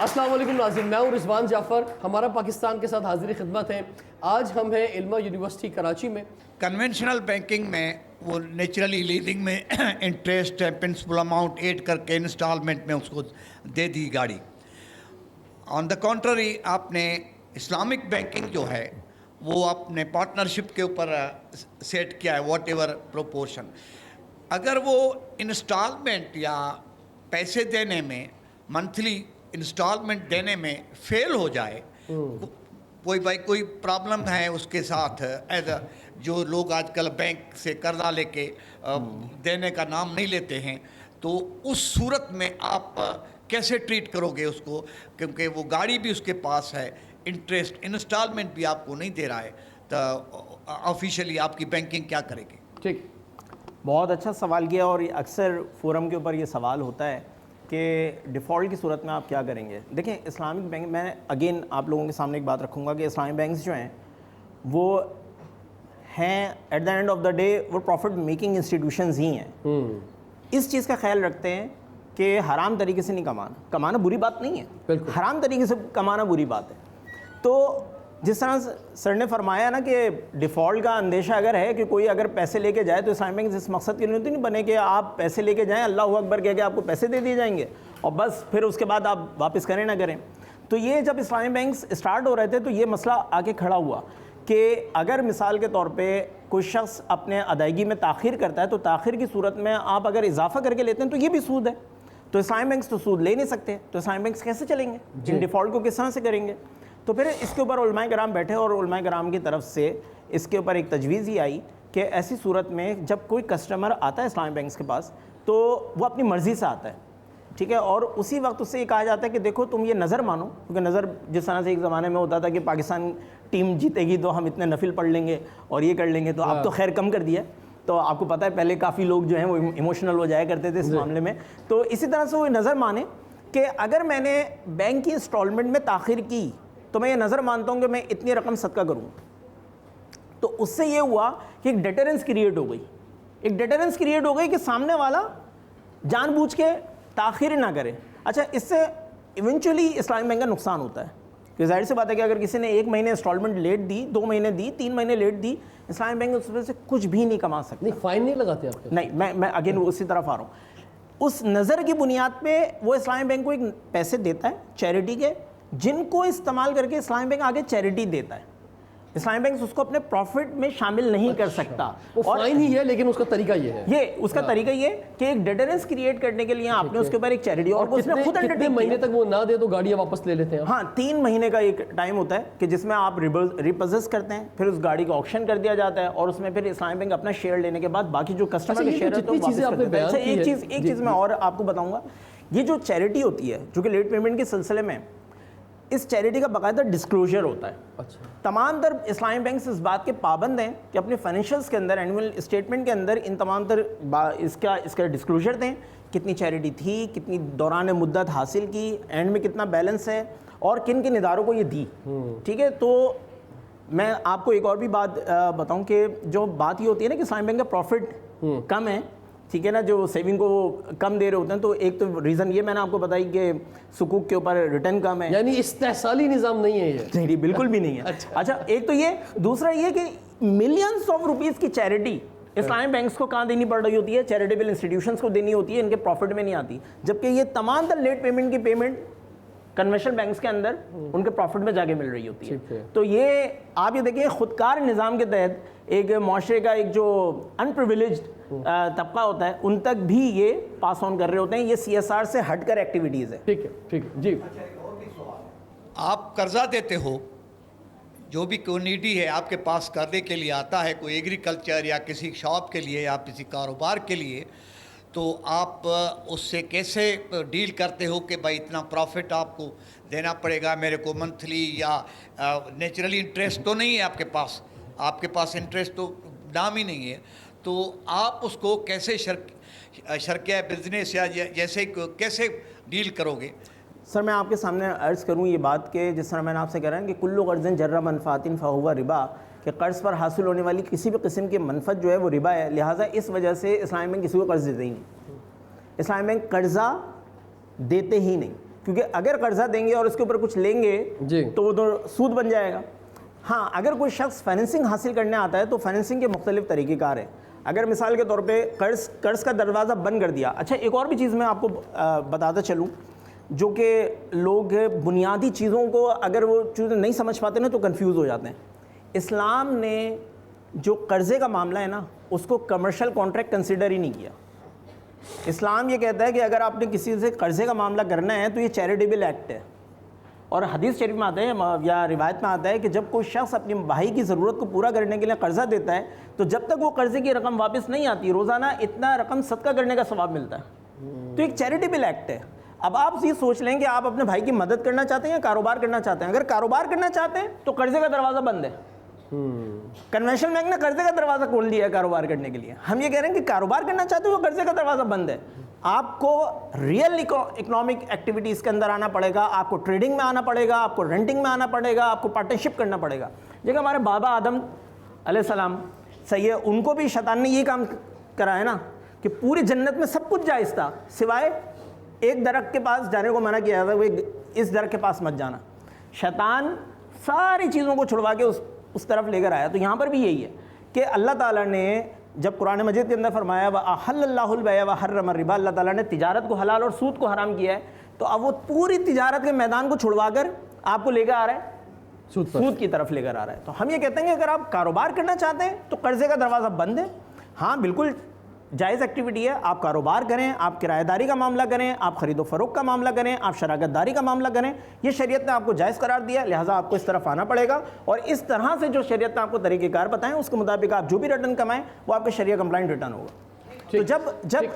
السلام علیکم ناظرین، میں ہوں رضوان جعفر، ہمارا پاکستان کے ساتھ حاضری خدمت ہے۔ آج ہم ہیں علمہ یونیورسٹی کراچی میں۔ کنونشنل بینکنگ میں وہ نیچرلی لیزنگ میں انٹرسٹ پرنسپل اماؤنٹ ایڈ کر کے انسٹالمنٹ میں اس کو دے دی گاڑی۔ آن دا کنٹری آپ نے اسلامک بینکنگ جو ہے وہ اپنے پارٹنرشپ کے اوپر سیٹ کیا ہے، واٹ ایور پروپورشن۔ اگر وہ انسٹالمنٹ یا پیسے دینے میں منتھلی انسٹالمنٹ دینے میں فیل ہو جائے، کوئی پرابلم ہے اس کے ساتھ، جو لوگ آج کل بینک سے قرضہ لے کے دینے کا نام نہیں لیتے ہیں، تو اس صورت میں آپ کیسے ٹریٹ کرو گے اس کو؟ کیونکہ وہ گاڑی بھی اس کے پاس ہے، انٹرسٹ انسٹالمنٹ بھی آپ کو نہیں دے رہا ہے، تو آفیشیلی آپ کی بینکنگ کیا کرے گی؟ ٹھیک، بہت اچھا سوال کیا، اور اکثر فورم کے اوپر یہ سوال ہوتا ہے کہ ڈیفالٹ کی صورت میں آپ کیا کریں گے۔ دیکھیں اسلامک بینک، میں اگین آپ لوگوں کے سامنے ایک بات رکھوں گا کہ اسلامک بینکس جو ہیں وہ ہیں at the end of the day وہ پروفٹ میکنگ انسٹیٹیوشنز ہی ہیں۔ اس چیز کا خیال رکھتے ہیں کہ حرام طریقے سے نہیں کمانا بری بات نہیں ہے، حرام طریقے سے کمانا بری بات ہے۔ تو جس طرح سر نے فرمایا نا کہ ڈیفالٹ کا اندیشہ اگر ہے کہ کوئی اگر پیسے لے کے جائے، تو اسلامک بینک اس مقصد کے لیے تو نہیں بنے کہ آپ پیسے لے کے جائیں، اللہ اکبر کہہ کے آپ کو پیسے دے دیے جائیں گے اور بس پھر اس کے بعد آپ واپس کریں نہ کریں۔ تو یہ جب اسلامک بینکس اسٹارٹ ہو رہے تھے تو یہ مسئلہ آگے کھڑا ہوا کہ اگر مثال کے طور پہ کوئی شخص اپنے ادائیگی میں تاخیر کرتا ہے، تو تاخیر کی صورت میں آپ اگر اضافہ کر کے لیتے ہیں تو یہ بھی سود ہے، تو اسلامک بینکس تو سود لے نہیں سکتے، تو اسلامک بینکس کیسے چلیں گے؟ ان ڈیفالٹ کو کس طرح سے کریں گے؟ تو پھر اس کے اوپر علماء کرام بیٹھے، اور علماء کرام کی طرف سے اس کے اوپر ایک تجویز یہ آئی کہ ایسی صورت میں جب کوئی کسٹمر آتا ہے اسلامک بینکس کے پاس تو وہ اپنی مرضی سے آتا ہے، ٹھیک ہے، اور اسی وقت اس سے یہ کہا جاتا ہے کہ دیکھو تم یہ نظر مانو، کیونکہ نظر جس طرح سے ایک زمانے میں ہوتا تھا کہ پاکستان ٹیم جیتے گی تو ہم اتنے نفل پڑھ لیں گے اور یہ کر لیں گے، تو اب تو خیر کم کر دیا، تو آپ کو پتہ ہے پہلے کافی لوگ جو ہیں وہ ایموشنل ہو جایا کرتے تھے اس معاملے میں۔ تو اسی طرح سے وہ نظر مانے کہ اگر میں نے بینک کی انسٹالمنٹ میں تاخیر کی تو میں یہ نظر مانتا ہوں کہ میں اتنی رقم صدقہ کروں، تو اس سے یہ ہوا کہ ایک ڈیٹرنس کریٹ ہو گئی کہ سامنے والا جان بوجھ کے تاخیر نہ کرے۔ اچھا، اس سے ایونچولی اسلامک بینک کا نقصان ہوتا ہے کہ ظاہر سی بات ہے کہ اگر کسی نے 1 مہینے انسٹالمنٹ لیٹ دی، 2 مہینے دی، 3 مہینے لیٹ دی، اسلامک بینک اس وجہ سے کچھ بھی نہیں کما سکتا۔ نہیں، فائن نہیں لگاتے آپ؟ نہیں، میں اگین اسی طرف آ رہا ہوں۔ اس نظر کی بنیاد پہ وہ اسلامک بینک کو ایک پیسے دیتا ہے چیریٹی کے، جن کو استعمال کر کے اسلامک بینک آگے چیریٹی دیتا ہے۔ اسلامک بینک اس کو اپنے پروفٹ میں شامل نہیں کر سکتا، وہ فائن ہی ہے، لیکن اس کا طریقہ یہ ہے، اس کا طریقہ یہ کہ ایک ڈیٹرنس کریٹ کرنے کے لیے آپ نے اس کے اوپر ایک چیریٹی، اور اس نے خود کتنے مہینے تک وہ نہ دے تو گاڑیاں واپس لے لیتے ہیں؟ ہاں، 3 مہینے کا ایک ٹائم ہوتا ہے کہ جس میں آپ ریپوزس کرتے ہیں، پھر اس گاڑی کو آکشن کر دیا جاتا ہے، اور اس میں پھر اسلامک بینک اپنا شیئر لینے کے بعد باقی جو کسٹمر کے شیئر ہے۔ ایک چیز میں اور آپ کو بتاؤں گا، یہ جو چیریٹی ہوتی ہے جو کہ لیٹ پیمنٹ کے سلسلے میں، اس چیریٹی کا باقاعدہ ڈسکلوجر ہوتا ہے۔ تمام تر اسلامک بینکس اس بات کے پابند ہیں کہ اپنے فائنینشلز کے اندر، اینول اسٹیٹمنٹ کے اندر، ان تمام تر اس کا ڈسکلوجر دیں، کتنی چیریٹی تھی، کتنی دوران مدت حاصل کی، اینڈ میں کتنا بیلنس ہے، اور کن کن اداروں کو یہ دی، ٹھیک ہے۔ تو میں آپ کو ایک اور بھی بات بتاؤں کہ جو بات یہ ہوتی ہے نا کہ اسلامک بینک کا پروفٹ کم ہے، ٹھیک ہے نا، جو سیونگ کو کم دے رہے ہوتے ہیں، تو ایک تو ریزن یہ میں نے آپ کو بتائی کہ سکوک کے اوپر ریٹرن کم ہے، یعنی استحصالی نظام نہیں ہے یہ؟ نہیں، بالکل بھی نہیں ہے۔ اچھا، ایک تو یہ، دوسرا یہ کہ ملینز آف روپیز کی چیریٹی اسلامک بینکس کو کہاں دینی پڑ رہی ہوتی ہے؟ چیریٹیبل انسٹیٹیوشنز کو دینی ہوتی ہے، ان کے پروفٹ میں نہیں آتی، جبکہ یہ تمام تر لیٹ پیمنٹ کی پیمنٹ کنونشنل بینکس کے اندر ان کے پروفٹ میں جا کے مل رہی ہوتی ہے۔ تو یہ آپ یہ دیکھیں، خودکار نظام کے تحت ایک معاشرے کا ایک جو ان پریویلیجڈ طبقہ ہوتا ہے، ان تک بھی یہ پاس آن کر رہے ہوتے ہیں، یہ سی ایس آر سے ہٹ کر ایکٹیویٹیز ہے۔ ٹھیک ہے جی۔ آپ قرضہ دیتے ہو، جو بھی کوئی نیڈی ہے آپ کے پاس کرنے کے لیے آتا ہے، کوئی ایگریکلچر یا کسی شاپ کے لیے یا کسی کاروبار کے لیے، تو آپ اس سے کیسے ڈیل کرتے ہو کہ بھائی اتنا پروفٹ آپ کو دینا پڑے گا میرے کو منتھلی، یا نیچرلی انٹرسٹ تو نہیں ہے آپ کے پاس انٹرسٹ تو نام ہی نہیں ہے، تو آپ اس کو کیسے شرکیہ بزنس یا جیسے کیسے ڈیل کرو گے؟ سر میں آپ کے سامنے عرض کروں یہ بات کہ جس طرح میں نے آپ سے کہہ رہا ہوں کہ کل قرض جر منفعت فہو ربا، کہ قرض پر حاصل ہونے والی کسی بھی قسم کی منفعت جو ہے وہ ربا ہے، لہٰذا اس وجہ سے اسلامک بینک کسی کو قرض دیتے ہی نہیں، اسلامک بینک قرضہ دیتے ہی نہیں۔ کیونکہ اگر قرضہ دیں گے اور اس کے اوپر کچھ لیں گے جی تو وہ تو سود بن جائے گا. ہاں اگر کوئی شخص فائننسنگ حاصل کرنے آتا ہے تو فائننسنگ کے مختلف طریقہ کار ہیں. اگر مثال کے طور پہ قرض کا دروازہ بند کر دیا. اچھا ایک اور بھی چیز میں آپ کو بتاتا چلوں جو کہ لوگ بنیادی چیزوں کو اگر وہ چیزیں نہیں سمجھ پاتے نا تو کنفیوز ہو جاتے ہیں. اسلام نے جو قرضے کا معاملہ ہے نا اس کو کمرشل کانٹریکٹ کنسیڈر ہی نہیں کیا. اسلام یہ کہتا ہے کہ اگر آپ نے کسی سے قرضے کا معاملہ کرنا ہے تو یہ چیریٹیبل ایکٹ ہے. اور حدیث شریف میں آتا ہے یا روایت میں آتا ہے کہ جب کوئی شخص اپنے بھائی کی ضرورت کو پورا کرنے کے لیے قرضہ دیتا ہے تو جب تک وہ قرضے کی رقم واپس نہیں آتی روزانہ اتنا رقم صدقہ کرنے کا ثواب ملتا ہے. تو ایک چیریٹیبل ایکٹ ہے. اب آپ یہ سوچ لیں کہ آپ اپنے بھائی کی مدد کرنا چاہتے ہیں یا کاروبار کرنا چاہتے ہیں. اگر کاروبار کرنا چاہتے ہیں تو قرضے کا دروازہ بند ہے. کنونشنل بینک نے قرضے کا دروازہ کھول دیا ہے کاروبار کرنے کے لیے. ہم یہ کہہ رہے ہیں کہ کاروبار کرنا چاہتے ہو قرضے کا دروازہ بند ہے. آپ کو ریئل اکنامک ایکٹیویٹیز کے اندر آنا پڑے گا, آپ کو ٹریڈنگ میں آنا پڑے گا, آپ کو رینٹنگ میں آنا پڑے گا, آپ کو پارٹنرشپ کرنا پڑے گا. جیسے ہمارے بابا آدم علیہ السلام صحیح ہے, ان کو بھی شیطان نے یہ کام کرا ہے نا کہ پوری جنت میں سب کچھ جائز تھا سوائے ایک درخت کے پاس جانے کو منع کیا تھا, وہ اس درخت کے پاس مت جانا. شیطان ساری چیزوں کو چھڑوا کے اس طرف لے کر آیا. تو یہاں پر بھی یہی ہے کہ اللہ تعالیٰ نے جب قرآن مجید کے اندر فرمایا وَأَحَلَّ اللَّهُ الْبَيْعَ وَحَرَّمَ الرِّبَا, اللہ تعالیٰ نے تجارت کو حلال اور سود کو حرام کیا ہے. تو اب وہ پوری تجارت کے میدان کو چھڑوا کر آپ کو لے کر آ رہا ہے سود کی طرف لے کر آ رہا ہے. تو ہم یہ کہتے ہیں کہ اگر آپ کاروبار کرنا چاہتے ہیں تو قرضے کا دروازہ بند ہے. ہاں بالکل جائز ایکٹیویٹی ہے, آپ کاروبار کریں, آپ کرایہ داری کا معاملہ کریں, آپ خرید و فروخت کا معاملہ کریں, آپ شراکت داری کا معاملہ کریں. یہ شریعت نے آپ کو جائز قرار دیا, لہٰذا آپ کو اس طرف آنا پڑے گا. اور اس طرح سے جو شریعت نے آپ کو طریقہ کار بتائیں اس کے مطابق آپ جو بھی ریٹرن کمائیں وہ آپ کا شریعہ کمپلائنٹ ریٹرن ہوگا. تو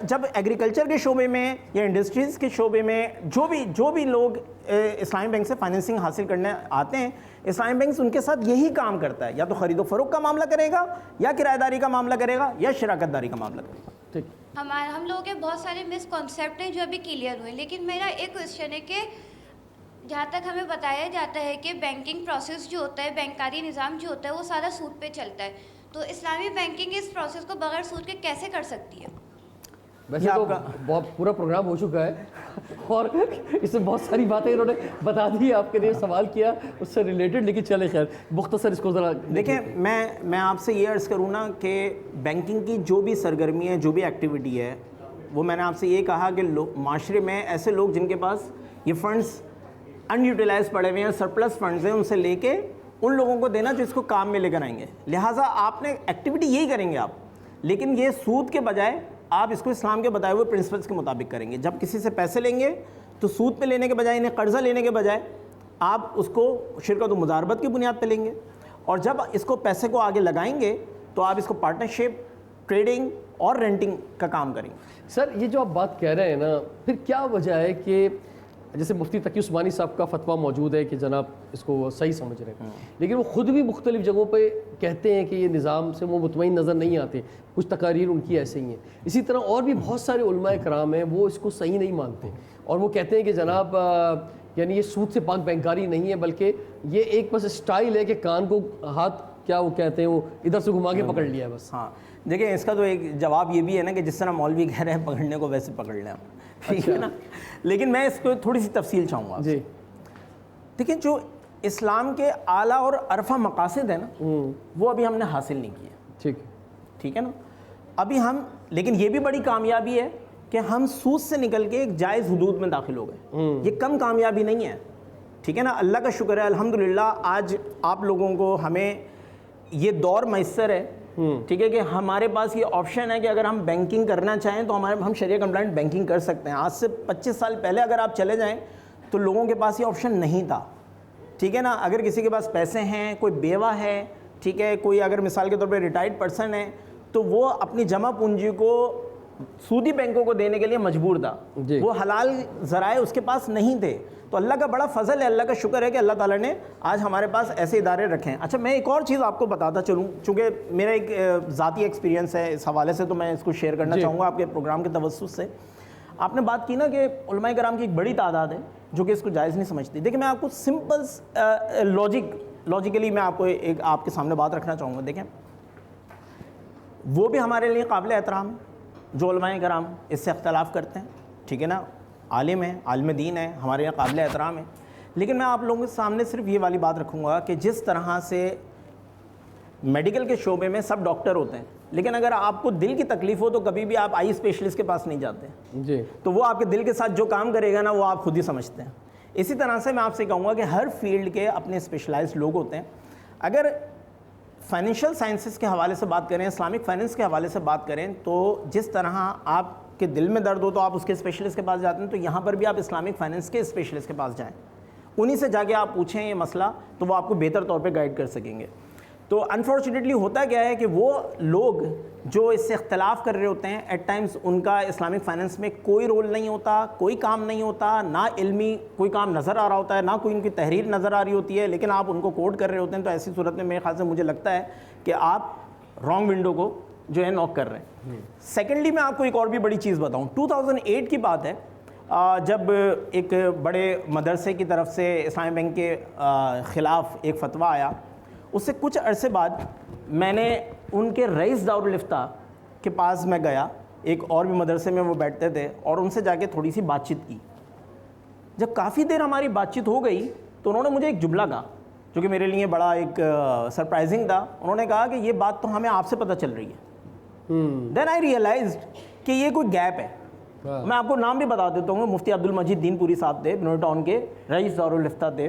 جب ایگریکلچر کے شعبے میں یا انڈسٹریز کے شعبے میں جو بھی لوگ اسلامی بینک سے فائننسنگ حاصل کرنے آتے ہیں, اسلامی بینک ان کے ساتھ یہی کام کرتا ہے. یا تو خرید و فروخت کا معاملہ کرے گا, یا کرایہ داری کا معاملہ کرے گا, یا شراکت داری کا معاملہ کرے گا. ٹھیک. ہم لوگوں کے بہت سارے مس کانسیپٹ ہیں جو ابھی کلیئر ہوئے, لیکن میرا ایک کوشچن ہے کہ جہاں تک ہمیں بتایا جاتا ہے کہ بینکنگ پروسیس جو ہوتا ہے, بینکاری نظام جو ہوتا ہے وہ سارا سود پہ چلتا ہے. تو اسلامی بینکنگ اس پروسیس کو بغیر سود کے کیسے کر سکتی ہے؟ ویسے تو بہت پورا پروگرام ہو چکا ہے اور اس میں بہت ساری باتیں انہوں نے بتا دی, آپ کے لیے سوال کیا اس سے ریلیٹڈ, لیکن چلے خیر مختصر اس کو ذرا دیکھیں. میں آپ سے یہ عرض کروں نا کہ بینکنگ کی جو بھی سرگرمی ہے, جو بھی ایکٹیویٹی ہے, وہ میں نے آپ سے یہ کہا کہ معاشرے میں ایسے لوگ جن کے پاس یہ فنڈز ان یوٹیلائز پڑے ہوئے ہیں, سرپلس فنڈز ہیں, ان سے لے کے ان لوگوں کو دینا جو اس کو کام میں لے کر آئیں گے. لہٰذا آپ نے ایکٹیویٹی یہی کریں گے آپ, لیکن یہ سود کے بجائے آپ اس کو اسلام کے بتائے ہوئے پرنسپلس کے مطابق کریں گے. جب کسی سے پیسے لیں گے تو سود پہ لینے کے بجائے, انہیں قرضہ لینے کے بجائے آپ اس کو شرکت و مضاربت کی بنیاد پہ لیں گے. اور جب اس کو پیسے کو آگے لگائیں گے تو آپ اس کو پارٹنرشپ, ٹریڈنگ اور رینٹنگ کا کام کریں گے. سر یہ جو آپ بات کہہ رہے ہیں نا, پھر کیا وجہ ہے کہ جیسے مفتی تقی عثمانی صاحب کا فتویٰ موجود ہے کہ جناب اس کو وہ صحیح سمجھ رہے ہیں, لیکن وہ خود بھی مختلف جگہوں پہ کہتے ہیں کہ یہ نظام سے وہ مطمئن نظر نہیں آتے, کچھ تقاریر ان کی ایسے ہی ہیں. اسی طرح اور بھی بہت سارے علماء کرام ہیں وہ اس کو صحیح نہیں مانتے, اور وہ کہتے ہیں کہ جناب یعنی یہ سود سے پاک بینکاری نہیں ہے, بلکہ یہ ایک بس اسٹائل ہے کہ کان کو ہاتھ کیا وہ کہتے ہیں وہ ادھر سے گھما کے پکڑ لیا ہے بس. ہاں دیکھیں اس کا تو ایک جواب یہ بھی ہے نا کہ جس طرح مولوی کہہ رہے ہیں پکڑنے کو ویسے پکڑ لیں, ٹھیک ہے نا. لیکن میں اس کو تھوڑی سی تفصیل چاہوں گا. جی دیکھیں جو اسلام کے اعلیٰ اور عرفہ مقاصد ہیں نا وہ ابھی ہم نے حاصل نہیں کیے, ٹھیک ہے نا. ابھی ہم, لیکن یہ بھی بڑی کامیابی ہے کہ ہم سود سے نکل کے ایک جائز حدود میں داخل ہو گئے. یہ کم کامیابی نہیں ہے, ٹھیک ہے نا. اللہ کا شکر ہے الحمدللہ آج آپ لوگوں کو ہمیں یہ دور میسر ہے, ٹھیک ہے, کہ ہمارے پاس یہ آپشن ہے کہ اگر ہم بینکنگ کرنا چاہیں تو ہم شریعہ کمپلائنٹ بینکنگ کر سکتے ہیں. آج سے 25 سال پہلے اگر آپ چلے جائیں تو لوگوں کے پاس یہ آپشن نہیں تھا, ٹھیک ہے نا. اگر کسی کے پاس پیسے ہیں, کوئی بیوہ ہے, ٹھیک ہے, کوئی اگر مثال کے طور پہ ریٹائرڈ پرسن ہے, تو وہ اپنی جمع پونجی کو سودی بینکوں کو دینے کے لیے مجبور تھا. وہ حلال ذرائع اس کے پاس نہیں تھے. تو اللہ کا بڑا فضل ہے, اللہ کا شکر ہے کہ اللہ تعالیٰ نے آج ہمارے پاس ایسے ادارے رکھے ہیں. اچھا میں ایک اور چیز آپ کو بتاتا چلوں, چونکہ میرا ایک ذاتی ایکسپیرینس ہے اس حوالے سے, تو میں اس کو شیئر کرنا چاہوں گا آپ کے پروگرام کے توسط سے. آپ نے بات کی نا کہ علماء کرام کی ایک بڑی تعداد ہے جو کہ اس کو جائز نہیں سمجھتی. دیکھیں میں آپ کو سمپل لاجیکلی میں آپ کو ایک آپ کے سامنے بات رکھنا چاہوں گا. دیکھیں وہ بھی ہمارے لیے قابل احترام جو علماء کرام اس سے اختلاف کرتے ہیں, ٹھیک ہے نا. عالم ہیں, عالم دین ہیں, ہمارے یہاں قابل احترام ہیں, لیکن میں آپ لوگوں کے سامنے صرف یہ والی بات رکھوں گا کہ جس طرح سے میڈیکل کے شعبے میں سب ڈاکٹر ہوتے ہیں, لیکن اگر آپ کو دل کی تکلیف ہو تو کبھی بھی آپ آئی اسپیشلسٹ کے پاس نہیں جاتے جی, تو وہ آپ کے دل کے ساتھ جو کام کرے گا نا وہ آپ خود ہی سمجھتے ہیں. اسی طرح سے میں آپ سے کہوں گا کہ ہر فیلڈ کے اپنے اسپیشلائزڈ لوگ ہوتے ہیں. اگر فائنینشیل سائنسز کے حوالے سے بات کریں, اسلامک فائنینس کے حوالے سے بات کریں, تو جس طرح آپ کے دل میں درد ہو تو آپ اس کے اسپیشلسٹ کے پاس جاتے ہیں, تو یہاں پر بھی آپ اسلامک فائنینس کے اسپیشلسٹ کے پاس جائیں, انہی سے جا کے آپ پوچھیں یہ مسئلہ, تو وہ آپ کو بہتر طور پہ گائیڈ کر سکیں گے. تو انفارچونیٹلی ہوتا کیا ہے کہ وہ لوگ جو اس سے اختلاف کر رہے ہوتے ہیں, ایٹ ٹائمز ان کا اسلامک فائنینس میں کوئی رول نہیں ہوتا, کوئی کام نہیں ہوتا, نہ علمی کوئی کام نظر آ رہا ہوتا ہے, نہ کوئی ان کی تحریر نظر آ رہی ہوتی ہے, لیکن آپ ان کو کوٹ کر رہے ہوتے ہیں. تو ایسی صورت میں میرے خیال سے مجھے لگتا ہے کہ آپ رانگ ونڈو کو جو ہے ناک کر رہے ہیں. سیکنڈلی میں آپ کو ایک اور بھی بڑی چیز بتاؤں, 2008 کی بات ہے, جب ایک بڑے مدرسے کی طرف سے اسلامی بینک کے خلاف ایک فتویٰ آیا, اس سے کچھ عرصے بعد میں نے ان کے رئیس دارالفتہ کے پاس میں گیا, ایک اور بھی مدرسے میں وہ بیٹھتے تھے, اور ان سے جا کے تھوڑی سی بات چیت کی. جب کافی دیر ہماری بات چیت ہو گئی تو انہوں نے مجھے ایک جملہ کہا جو کہ میرے لیے بڑا ایک سرپرائزنگ تھا. انہوں نے کہا کہ یہ بات تو ہمیں آپ سے پتہ چل رہی ہے. دین آئی ریئلائزڈ کہ یہ کوئی گیپ ہے. میں آپ کو نام بھی بتا دیتا ہوں, مفتی عبد المجید دین پوری صاحب تھے, بنوئی ٹاؤن کے رئیس دارالفتہ تھے,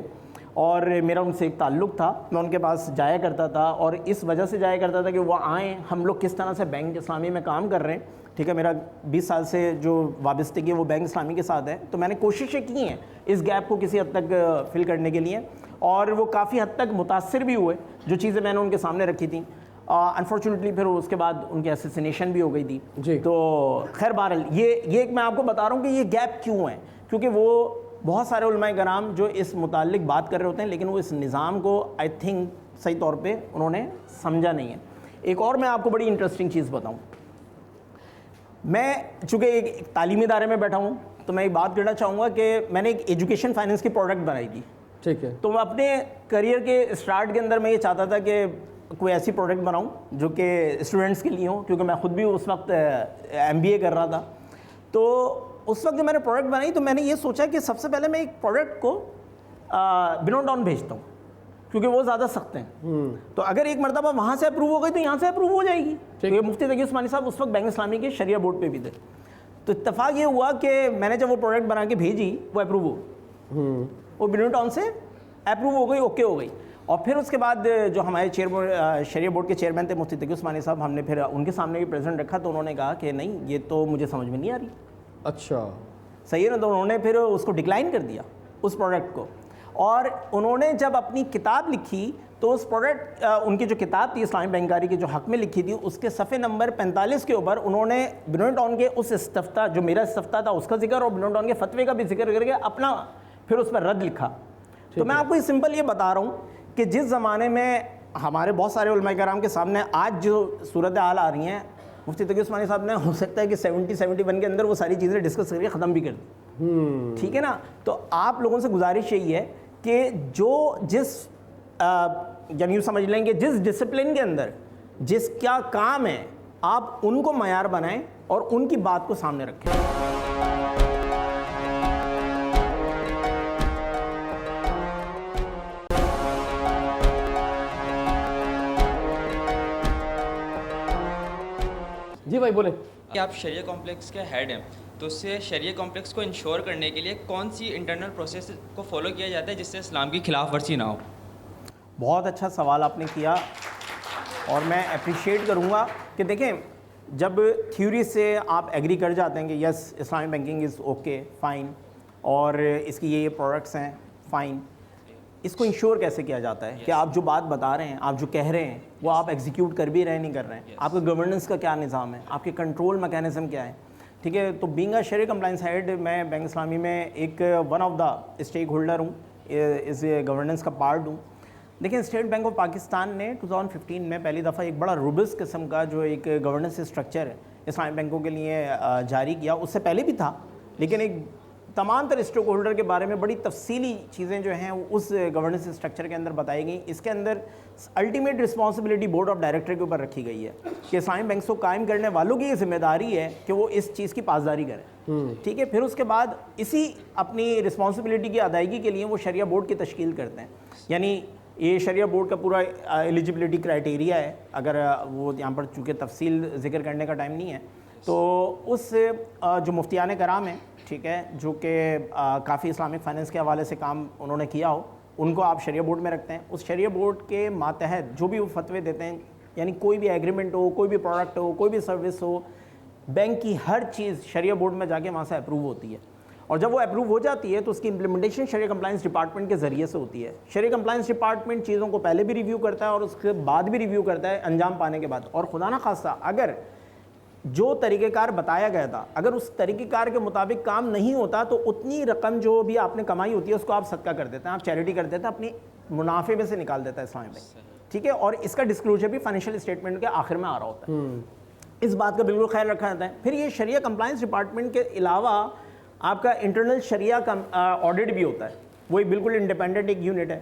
اور میرا ان سے ایک تعلق تھا. میں ان کے پاس جایا کرتا تھا, اور اس وجہ سے جایا کرتا تھا کہ وہ آئیں, ہم لوگ کس طرح سے بینک اسلامی میں کام کر رہے ہیں. ٹھیک ہے, میرا 20 سال سے جو وابستگی ہے وہ بینک اسلامی کے ساتھ ہے, تو میں نے کوششیں کی ہیں اس گیپ کو کسی حد تک فل کرنے کے لیے, اور وہ کافی حد تک متاثر بھی ہوئے جو چیزیں میں نے ان کے سامنے رکھی تھیں. انفارچونیٹلی پھر اس کے بعد ان کی اسیسینیشن بھی ہو گئی تھی. جی. تو خیر بہرحال یہ ایک میں آپ کو بتا رہا ہوں کہ یہ گیپ کیوں ہے, کیونکہ وہ بہت سارے علماء کرام جو اس متعلق بات کر رہے ہوتے ہیں, لیکن وہ اس نظام کو آئی تھنک صحیح طور پہ انہوں نے سمجھا نہیں ہے. ایک اور میں آپ کو بڑی انٹرسٹنگ چیز بتاؤں, میں چونکہ ایک تعلیمی ادارے میں بیٹھا ہوں تو میں ایک بات کرنا چاہوں گا کہ میں نے ایک ایجوکیشن فائنینس کی پروڈکٹ بنائی تھی. ٹھیک ہے, تو میں اپنے کریئر کے اسٹارٹ کے اندر میں یہ چاہتا تھا کہ کوئی ایسی پروڈکٹ بناؤں جو کہ اسٹوڈنٹس کے لیے ہوں, کیونکہ میں خود بھی اس وقت MBA کر رہا تھا. تو اس وقت جب میں نے پروڈکٹ بنائی تو میں نے یہ سوچا کہ سب سے پہلے میں ایک پروڈکٹ کو بنوئی ٹاؤن بھیجتا ہوں, کیونکہ وہ زیادہ سخت ہیں. تو اگر ایک مرتبہ وہاں سے اپروو ہو گئی تو یہاں سے اپروو ہو جائے گی. کیونکہ مفتی تقی عثمانی صاحب اس وقت بینک اسلامی کے شریعہ بورڈ پہ بھی تھے. تو اتفاق یہ ہوا کہ میں نے جب وہ پروڈکٹ بنا کے بھیجی وہ اپروو ہو, وہ بنوئی ٹاؤن سے اپروو ہو گئی, اوکے ہو گئی. اور پھر اس کے بعد جو ہمارے شریعہ بورڈ کے چیئرمین تھے مفتی تقی عثمانی صاحب, ہم نے پھر ان کے سامنے بھی پریزنٹ رکھا, تو انہوں نے کہا کہ نہیں یہ تو مجھے سمجھ میں نہیں آ رہی. اچھا صحیح ہے نا. تو انہوں نے پھر اس کو ڈکلائن کر دیا اس پروڈکٹ کو, اور انہوں نے جب اپنی کتاب لکھی تو اس پروڈکٹ ان کی جو کتاب تھی اسلامی بینکاری کے جو حق میں لکھی تھی, اس کے صفحے نمبر 45 کے اوپر انہوں نے بنوئی ٹاؤن کے اس استفتاء جو میرا استفتاء تھا اس کا ذکر اور بنوئی ٹاؤن کے فتوے کا بھی ذکر کر کے اپنا پھر اس پر رد لکھا. تو میں آپ کو سمپل یہ بتا رہا ہوں کہ جس زمانے میں ہمارے بہت سارے علماء کرام کے سامنے آج جو صورتحال آ رہی ہیں, مفتی تقی عثمانی صاحب نے ہو سکتا ہے کہ 70-71 کے اندر وہ ساری چیزیں ڈسکس کر کے ختم بھی کر دیں. ٹھیک ہے نا. تو آپ لوگوں سے گزارش یہی ہے کہ جو جس یعنی یوں سمجھ لیں کہ جس ڈسپلن کے اندر جس کیا کام ہے آپ ان کو معیار بنائیں اور ان کی بات کو سامنے رکھیں. جی بھائی بولیں. کہ آپ شریعہ کمپلیکس کے ہیڈ ہیں, تو اس سے شریعہ کمپلیکس کو انشور کرنے کے لیے کون سی انٹرنل پروسیس کو فالو کیا جاتا ہے جس سے اسلام کی خلاف ورزی نہ ہو؟ بہت اچھا سوال آپ نے کیا, اور میں اپریشیٹ کروں گا کہ دیکھیں جب تھیوری سے آپ ایگری کر جاتے ہیں کہ یس اسلامی بینکنگ از اوکے فائن, اور اس کی یہ پروڈکٹس ہیں فائن, اس کو انشور کیسے کیا جاتا ہے کہ آپ جو بات بتا رہے ہیں, آپ جو کہہ رہے ہیں وہ آپ ایگزیکیوٹ کر بھی رہے نہیں کر رہے ہیں, آپ کا گورننس کا کیا نظام ہے, آپ کے کنٹرول میکینزم کیا ہے. ٹھیک ہے. تو بینگ اے شریع کمپلائنس ہیڈ میں بینک اسلامی میں ایک one of the stake holder ہوں, اس گورننس کا پارٹ ہوں. دیکھیں اسٹیٹ بینک آف پاکستان نے 2015 میں پہلی دفعہ ایک بڑا روبسٹ قسم کا جو ایک گورننس اسٹرکچر ہے اسلامی بینکوں کے لیے جاری کیا. اس سے پہلے بھی تھا لیکن ایک تمام تر اسٹیک ہولڈر کے بارے میں بڑی تفصیلی چیزیں جو ہیں اس گورننس اسٹرکچر کے اندر بتائی گئیں. اس کے اندر ultimate responsibility board of director کے اوپر رکھی گئی ہے کہ اسلامی بینکس کو قائم کرنے والوں کی یہ ذمہ داری ہے کہ وہ اس چیز کی پاسداری کریں. ٹھیک ہے. پھر اس کے بعد اسی اپنی رسپانسبلٹی کی ادائیگی کے لیے وہ شریعہ بورڈ کی تشکیل کرتے ہیں. یعنی یہ شریعہ بورڈ کا پورا ایلیجبلٹی کرائٹیریا ہے. اگر وہ یہاں پر چونکہ تفصیل ذکر کرنے کا ٹائم نہیں ہے تو اس جو مفتیان کرام ہیں, ٹھیک ہے, جو کہ کافی اسلامک فائنینس کے حوالے سے کام انہوں نے کیا ہو, ان کو آپ شریعہ بورڈ میں رکھتے ہیں. اس شریعہ بورڈ کے ماتحت جو بھی وہ فتوے دیتے ہیں, یعنی کوئی بھی ایگریمنٹ ہو, کوئی بھی پروڈکٹ ہو, کوئی بھی سروس ہو, بینک کی ہر چیز شریعہ بورڈ میں جا کے وہاں سے اپروو ہوتی ہے. اور جب وہ اپروو ہو جاتی ہے تو اس کی امپلیمنٹیشن شریعہ کمپلائنس ڈپارٹمنٹ کے ذریعے سے ہوتی ہے. شریعہ کمپلائنس ڈپارٹمنٹ چیزوں کو پہلے بھی ریویو کرتا ہے اور اس کے بعد بھی ریویو کرتا ہے انجام پانے کے بعد. اور خدا نہ خواستہ اگر جو طریقہ کار بتایا گیا تھا اگر اس طریقہ کار کے مطابق کام نہیں ہوتا تو اتنی رقم جو بھی آپ نے کمائی ہوتی ہے اس کو آپ صدقہ کر دیتے ہیں, آپ چیریٹی کر دیتے ہیں, اپنی منافع میں سے نکال دیتا ہے اسلامی بینک. ٹھیک ہے. اور اس کا ڈسکلوجر بھی فائنینشیل اسٹیٹمنٹ کے آخر میں آ رہا ہوتا ہے. اس بات کا بالکل خیال رکھا جاتا ہے. پھر یہ شریعہ کمپلائنس ڈپارٹمنٹ کے علاوہ آپ کا انٹرنل شریعہ کا آڈٹ بھی ہوتا ہے. وہی بالکل انڈیپینڈنٹ ایک یونٹ ہے.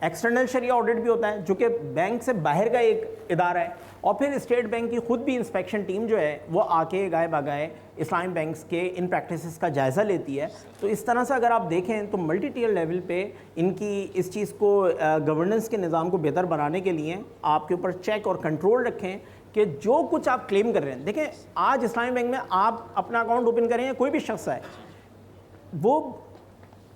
ایکسٹرنل شریعہ آڈٹ بھی ہوتا ہے جو کہ بینک سے باہر کا ایک ادارہ ہے. اور پھر اسٹیٹ بینک کی خود بھی انسپیکشن ٹیم جو ہے وہ آ کے گائے بگائے اسلامی بینکس کے ان پریکٹسز کا جائزہ لیتی ہے. تو اس طرح سے اگر آپ دیکھیں تو ملٹی ٹیئر لیول پہ ان کی اس چیز کو گورننس کے نظام کو بہتر بنانے کے لیے آپ کے اوپر چیک اور کنٹرول رکھیں کہ جو کچھ آپ کلیم کر رہے ہیں. دیکھیں آج اسلامی بینک میں آپ اپنا اکاؤنٹ اوپن کریں یا کوئی بھی شخص ہے, وہ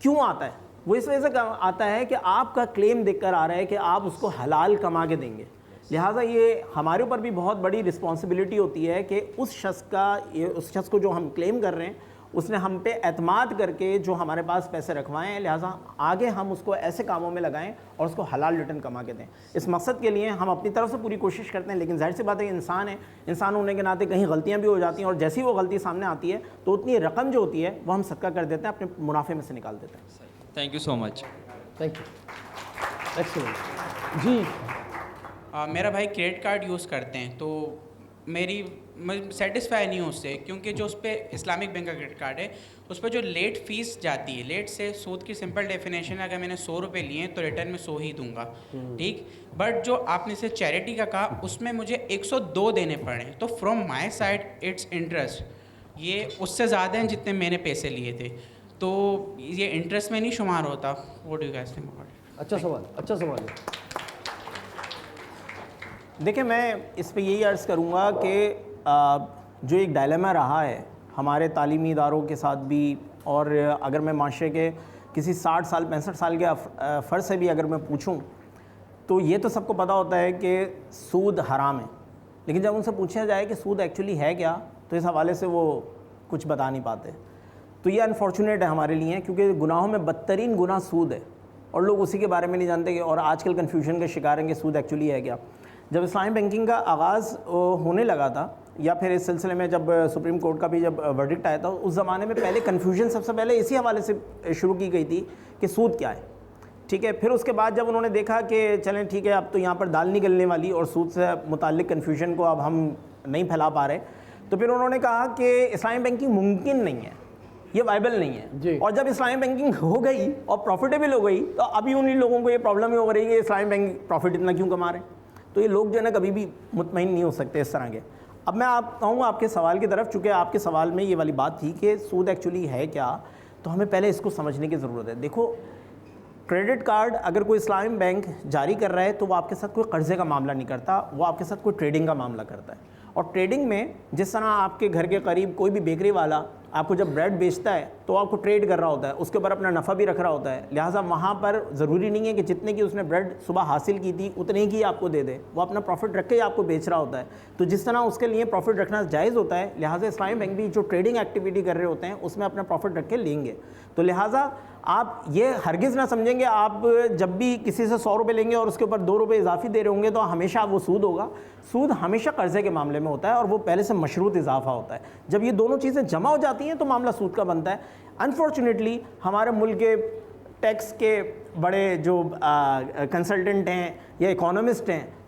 کیوں آتا ہے؟ وہ اس وجہ سے آتا ہے کہ آپ کا کلیم دیکھ کر آ رہا ہے کہ آپ اس کو حلال کما کے دیں گے. لہٰذا یہ ہمارے اوپر بھی بہت بڑی رسپانسبلٹی ہوتی ہے کہ اس شخص کو جو ہم کلیم کر رہے ہیں اس نے ہم پہ اعتماد کر کے جو ہمارے پاس پیسے رکھوائے ہیں, لہٰذا آگے ہم اس کو ایسے کاموں میں لگائیں اور اس کو حلال ریٹرن کما کے دیں. اس مقصد کے لیے ہم اپنی طرف سے پوری کوشش کرتے ہیں. لیکن ظاہر سی بات ہے انسان ہے, انسان ہونے کے ناطے کہیں غلطیاں بھی ہو جاتی ہیں, اور جیسی وہ غلطی سامنے آتی ہے تو اتنی رقم جو ہوتی ہے وہ ہم صدقہ کر دیتے ہیں, اپنے منافع میں سے نکال دیتے ہیں. Thank you so much. Thank you. Excellent. جی میرا بھائی کریڈٹ کارڈ یوز کرتے ہیں تو میں سیٹسفائی نہیں ہوں اس سے, کیونکہ جو اس پہ اسلامک بینک کا کریڈٹ کارڈ ہے اس پہ جو لیٹ فیس جاتی ہے, لیٹ سے سود کی سمپل ڈیفینیشن ہے اگر میں نے 100 روپے لیے ہیں تو ریٹرن میں 100 ہی دوں گا. ٹھیک. بٹ جو آپ نے سے چیریٹی کا کہا اس میں مجھے 102 دینے پڑے, تو from my side its interest یہ اس سے زیادہ ہیں جتنے میں نے پیسے لیے تھے, تو یہ انٹرسٹ میں نہیں شمار ہوتا. What do you guys think about it? اچھا سوال ہے. دیکھیں میں اس پہ یہی عرض کروں گا کہ جو ایک ڈائلیما رہا ہے ہمارے تعلیمی اداروں کے ساتھ بھی, اور اگر میں معاشرے کے کسی 60 سال 65 سال کے فرد سے بھی اگر میں پوچھوں تو یہ تو سب کو پتہ ہوتا ہے کہ سود حرام ہے, لیکن جب ان سے پوچھا جائے کہ سود ایکچولی ہے کیا تو اس حوالے سے وہ کچھ بتا نہیں پاتے. تو یہ انفارچونیٹ ہے ہمارے لیے, کیونکہ گناہوں میں بدترین گناہ سود ہے اور لوگ اسی کے بارے میں نہیں جانتے کہ, اور آج کل کنفیوژن کے شکار ہیں کہ سود ایکچولی ہے کیا. جب اسلامی بینکنگ کا آغاز ہونے لگا تھا, یا پھر اس سلسلے میں جب سپریم کورٹ کا بھی جب ورڈکٹ آیا تھا, اس زمانے میں پہلے کنفیوژن سب سے پہلے اسی حوالے سے شروع کی گئی تھی کہ سود کیا ہے. ٹھیک ہے. پھر اس کے بعد جب انہوں نے دیکھا کہ چلیں ٹھیک ہے اب تو یہاں پر دال نہیں گلنے والی اور سود سے متعلق کنفیوژن کو اب ہم نہیں پھیلا پا رہے, تو پھر انہوں نے کہا کہ اسلامی بینکنگ ممکن نہیں ہے, یہ وائبل نہیں ہے. جی. اور جب اسلامی بینکنگ ہو گئی اور پروفیٹیبل ہو گئی تو ابھی انہیں لوگوں کو یہ پرابلم ہی ہو رہی ہے کہ اسلامی بینک پروفٹ اتنا کیوں کما رہے ہیں. تو یہ لوگ جو ہے نا کبھی بھی مطمئن نہیں ہو سکتے اس طرح کے. اب میں آپ کہوں گا آپ کے سوال کی طرف, چونکہ آپ کے سوال میں یہ والی بات تھی کہ سود ایکچولی ہے کیا, تو ہمیں پہلے اس کو سمجھنے کی ضرورت ہے. دیکھو کریڈٹ کارڈ اگر کوئی اسلامی بینک جاری کر رہا ہے تو وہ آپ کے ساتھ کوئی قرضے کا معاملہ نہیں کرتا, وہ آپ کے ساتھ کوئی ٹریڈنگ کا معاملہ کرتا ہے. اور ٹریڈنگ میں جس طرح آپ کے گھر کے قریب کوئی بھی بیکری والا آپ کو جب بریڈ بیچتا ہے تو آپ کو ٹریڈ کر رہا ہوتا ہے, اس کے اوپر اپنا نفع بھی رکھ رہا ہوتا ہے. لہٰذا وہاں پر ضروری نہیں ہے کہ جتنے کی اس نے بریڈ صبح حاصل کی تھی اتنے کی آپ کو دے دے, وہ اپنا پروفٹ رکھ کے ہی آپ کو بیچ رہا ہوتا ہے. تو جس طرح اس کے لیے پروفٹ رکھنا جائز ہوتا ہے, لہٰذا اسلامی بینک بھی جو ٹریڈنگ ایکٹیویٹی کر رہے ہوتے ہیں اس میں اپنا پروفٹ رکھ کے لیں گے. تو لہٰذا آپ یہ ہرگز نہ سمجھیں گے آپ جب بھی کسی سے 100 روپے لیں گے اور اس کے اوپر 2 روپے اضافی دے رہے ہوں گے تو ہمیشہ وہ سود ہوگا. سود ہمیشہ قرضے کے معاملے میں ہوتا ہے اور وہ پہلے سے مشروط اضافہ ہوتا ہے. جب یہ دونوں چیزیں جمع ہو جاتی ہیں تو معاملہ سود کا بنتا ہے. انفارچونیٹلی ہمارے ملک کے ٹیکس کے بڑے جو کنسلٹنٹ ہیں یا اکانومسٹ ہیں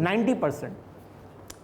90%।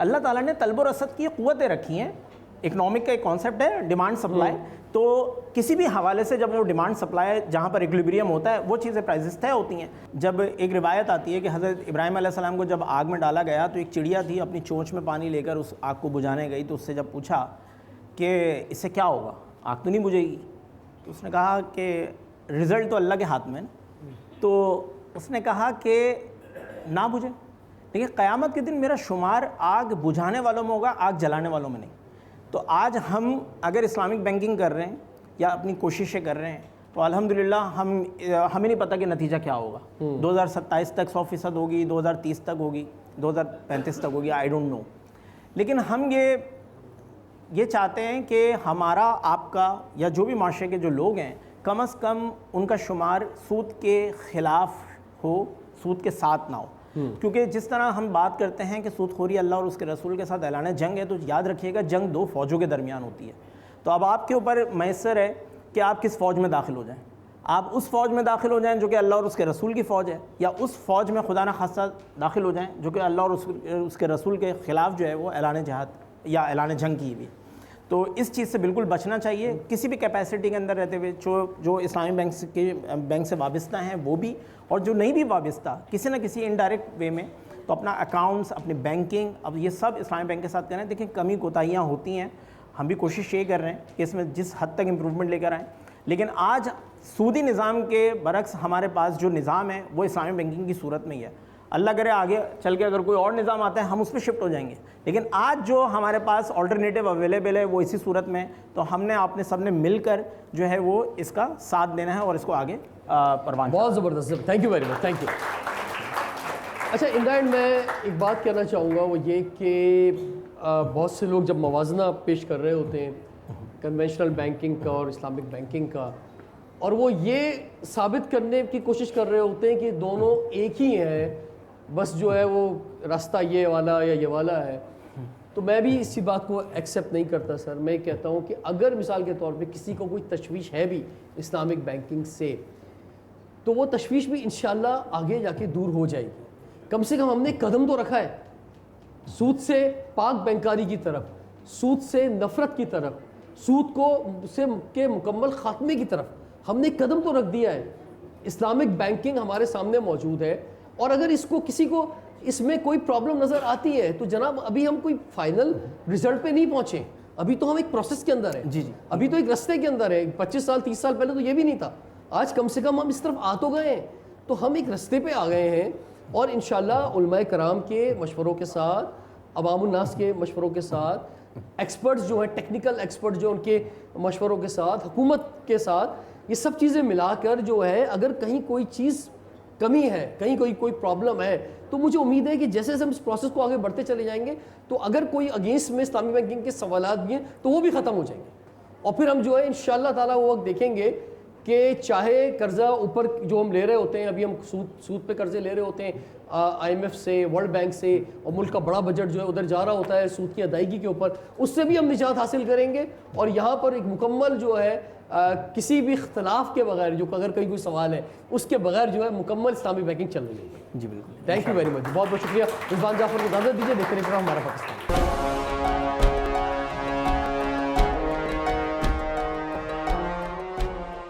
اللہ تعالیٰ نے طلب و رسد کی قوتیں رکھی ہیں. اکنامک کا ایک کانسیپٹ ہے ڈیمانڈ سپلائی, تو کسی بھی حوالے سے جب وہ ڈیمانڈ سپلائی جہاں پر ایکولیبریم ہوتا ہے وہ چیزیں پرائزز طے ہوتی ہیں. جب ایک روایت آتی ہے کہ حضرت ابراہیم علیہ السلام کو جب آگ میں ڈالا گیا تو ایک چڑیا تھی اپنی چونچ میں پانی لے کر اس آگ کو بجھانے گئی, تو اس سے جب پوچھا کہ اس سے کیا ہوگا, آگ تو نہیں بجھے گی, تو اس نے کہا کہ رزلٹ تو اللہ کے ہاتھ میں ہے. تو اس نے کہا کہ نہ بجھے, لیکن قیامت کے دن میرا شمار آگ بجھانے والوں میں ہوگا, آگ جلانے والوں میں نہیں. تو آج ہم اگر اسلامک بینکنگ کر رہے ہیں یا اپنی کوششیں کر رہے ہیں تو الحمدللہ ہمیں نہیں پتہ کہ نتیجہ کیا ہوگا. 2027 تک 100% ہوگی, 2030 تک ہوگی, 2035 تک ہوگی, آئی ڈونٹ نو. لیکن ہم یہ چاہتے ہیں کہ ہمارا آپ کا یا جو بھی معاشرے کے جو لوگ ہیں کم از کم ان کا شمار سود کے خلاف ہو, سود کے ساتھ نہ ہو. کیونکہ جس طرح ہم بات کرتے ہیں کہ سود خوری اللہ اور اس کے رسول کے ساتھ اعلان جنگ ہے, تو یاد رکھیے گا جنگ دو فوجوں کے درمیان ہوتی ہے. تو اب آپ کے اوپر میسر ہے کہ آپ کس فوج میں داخل ہو جائیں. آپ اس فوج میں داخل ہو جائیں جو کہ اللہ اور اس کے رسول کی فوج ہے, یا اس فوج میں خدا نہ خاصہ داخل ہو جائیں جو کہ اللہ اور اس کے رسول کے خلاف جو ہے وہ اعلان جہاد یا اعلان جنگ کی ہوئی. تو اس چیز سے بالکل بچنا چاہیے کسی بھی کیپیسٹی کے اندر رہتے ہوئے. جو اسلامی بینک سے وابستہ ہیں وہ بھی, اور جو نہیں بھی وابستہ کسی نہ کسی انڈائریکٹ وے میں, تو اپنا اکاؤنٹس, اپنی بینکنگ, اب یہ سب اسلامی بینک کے ساتھ کریں. دیکھیں کمی کوتاہیاں ہوتی ہیں, ہم بھی کوشش یہ کر رہے ہیں کہ اس میں جس حد تک امپروومنٹ لے کر آئیں. لیکن آج سودی نظام کے برعکس ہمارے پاس جو نظام ہے وہ اسلامی بینکنگ کی صورت میں ہی ہے. اللہ کرے آگے چل کے اگر کوئی اور نظام آتا ہے ہم اس پہ شفٹ ہو جائیں گے, لیکن آج جو ہمارے پاس آلٹرنیٹیو اویلیبل ہے وہ اسی صورت میں. تو ہم نے آپ نے سب نے مل کر جو ہے وہ اس کا ساتھ دینا ہے اور اس کو آگے پروان. بہت زبردست, thank you very much, thank you. اچھا انڈائنڈ میں ایک بات کہنا چاہوں گا, وہ یہ کہ بہت سے لوگ جب موازنہ پیش کر رہے ہوتے ہیں کنونشنل بینکنگ کا اور اسلامک بینکنگ کا, اور وہ یہ ثابت کرنے کی کوشش کر رہے ہوتے ہیں کہ دونوں ایک ہی ہیں, بس جو ہے وہ راستہ یہ والا یا یہ والا ہے, تو میں بھی اسی بات کو ایکسیپٹ نہیں کرتا سر. میں کہتا ہوں کہ اگر مثال کے طور پہ کسی کو کوئی تشویش ہے بھی اسلامک بینکنگ سے, تو وہ تشویش بھی انشاءاللہ آگے جا کے دور ہو جائے گی. کم سے کم ہم نے قدم تو رکھا ہے سود سے پاک بینکاری کی طرف, سود سے نفرت کی طرف, سود کے مکمل خاتمے کی طرف ہم نے قدم تو رکھ دیا ہے. اسلامک بینکنگ ہمارے سامنے موجود ہے, اور اگر اس کو کسی کو اس میں کوئی پرابلم نظر آتی ہے تو جناب ابھی ہم کوئی فائنل رزلٹ پہ نہیں پہنچے, ابھی تو ہم ایک پروسیس کے اندر ہیں. جی ابھی تو ایک رستے کے اندر ہے. 25 سال 30 سال پہلے تو یہ بھی نہیں تھا, آج کم سے کم ہم اس طرف آ تو گئے ہیں, تو ہم ایک رستے پہ آ گئے ہیں. اور انشاءاللہ علماء کرام کے مشوروں کے ساتھ, عوام الناس کے مشوروں کے ساتھ, ایکسپرٹس جو ہیں ٹیکنیکل ایکسپرٹ جو ان کے مشوروں کے ساتھ, حکومت کے ساتھ, یہ سب چیزیں ملا کر جو ہے اگر کہیں کوئی چیز کمی ہے, کہیں کوئی پرابلم ہے, تو مجھے امید ہے کہ جیسے ہم اس پروسیس کو آگے بڑھتے چلے جائیں گے تو اگر کوئی اگینسٹ میں اسلامی بینکنگ کے سوالات بھی ہیں تو وہ بھی ختم ہو جائیں گے. اور پھر ہم جو ہے انشاءاللہ تعالیٰ وہ وقت دیکھیں گے کہ چاہے قرضہ اوپر جو ہم لے رہے ہوتے ہیں, ابھی ہم سود پہ قرضے لے رہے ہوتے ہیں IMF سے, ورلڈ بینک سے, اور ملک کا بڑا بجٹ جو ہے ادھر جا رہا ہوتا ہے سود کی ادائیگی کے اوپر, اس سے بھی ہم نجات حاصل کریں گے. اور یہاں پر ایک مکمل جو ہے کسی بھی اختلاف کے بغیر, جو اگر کوئی سوال ہے اس کے بغیر جو ہے مکمل اسلامی بینکنگ چل رہی ہے. جی بالکل, تھینک یو ویری مچ, بہت بہت شکریہ. رضوان جعفر کو اجازت دیجیے, دیکھتے رہیے پروگرام ہمارا پاکستان.